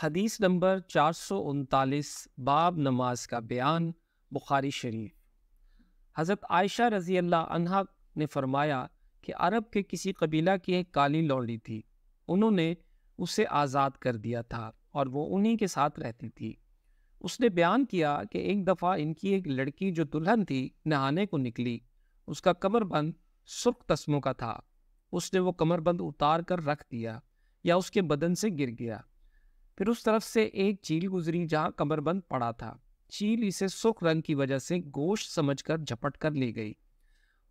حدیث نمبر 439 باب نماز کا بیان، بخاری شریف۔ حضرت عائشہ رضی اللہ عنہا نے فرمایا کہ عرب کے کسی قبیلہ کی ایک کالی لونڈی تھی۔ انہوں نے اسے آزاد کر دیا تھا اور وہ انہی کے ساتھ رہتی تھی۔ اس نے بیان کیا کہ ایک دفعہ ان کی ایک لڑکی جو دلہن تھی نہانے کو نکلی۔ اس کا کمر بند سرخ تسموں کا تھا۔ اس نے وہ کمر بند اتار کر رکھ دیا یا اس کے بدن سے گر گیا۔ پھر اس طرف سے ایک چیل گزری جہاں کمر بند پڑا تھا۔ چیل اسے سرخ رنگ کی وجہ سے گوشت سمجھ کر جھپٹ کر لے گئی۔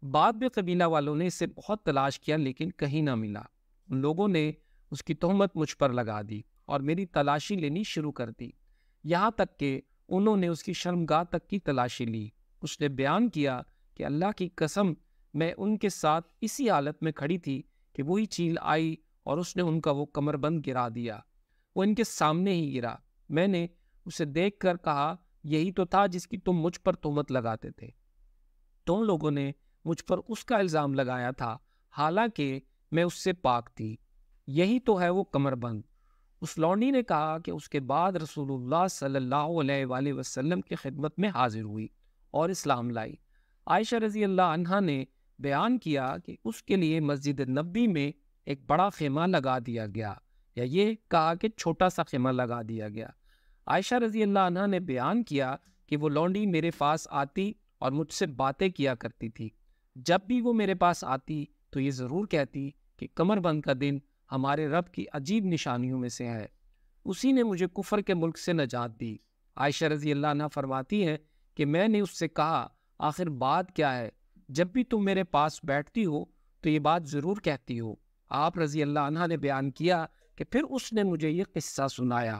بعد میں قبیلہ والوں نے اسے بہت تلاش کیا لیکن کہیں نہ ملا۔ ان لوگوں نے اس کی تہمت مجھ پر لگا دی اور میری تلاشی لینی شروع کر دی، یہاں تک کہ انہوں نے اس کی شرمگاہ تک کی تلاشی لی۔ اس نے بیان کیا کہ اللہ کی قسم میں ان کے ساتھ اسی حالت میں کھڑی تھی کہ وہی چیل آئی اور اس نے ان کا وہ کمر بند گرا دیا۔ وہ ان کے سامنے ہی گرا۔ میں نے اسے دیکھ کر کہا، یہی تو تھا جس کی تم مجھ پر تہمت لگاتے تھے۔ تم لوگوں نے مجھ پر اس کا الزام لگایا تھا، حالانکہ میں اس سے پاک تھی۔ یہی تو ہے وہ کمر بند۔ اس لونڈی نے کہا کہ اس کے بعد رسول اللہ صلی اللہ علیہ وآلہ وسلم کی خدمت میں حاضر ہوئی اور اسلام لائی۔ عائشہ رضی اللہ عنہا نے بیان کیا کہ اس کے لیے مسجد نبوی میں ایک بڑا خیمہ لگا دیا گیا، یا یہ کہا کہ چھوٹا سا خیمہ لگا دیا گیا۔ عائشہ رضی اللہ عنہا نے بیان کیا کہ وہ لونڈی میرے پاس آتی اور مجھ سے باتیں کیا کرتی تھی۔ جب بھی وہ میرے پاس آتی تو یہ ضرور کہتی کہ کمر بند کا دن ہمارے رب کی عجیب نشانیوں میں سے ہے، اسی نے مجھے کفر کے ملک سے نجات دی۔ عائشہ رضی اللہ عنہا فرماتی ہے کہ میں نے اس سے کہا، آخر بات کیا ہے؟ جب بھی تم میرے پاس بیٹھتی ہو تو یہ بات ضرور کہتی ہو۔ آپ رضی اللہ عنہا نے بیان کیا کہ پھر اس نے مجھے یہ قصہ سنایا۔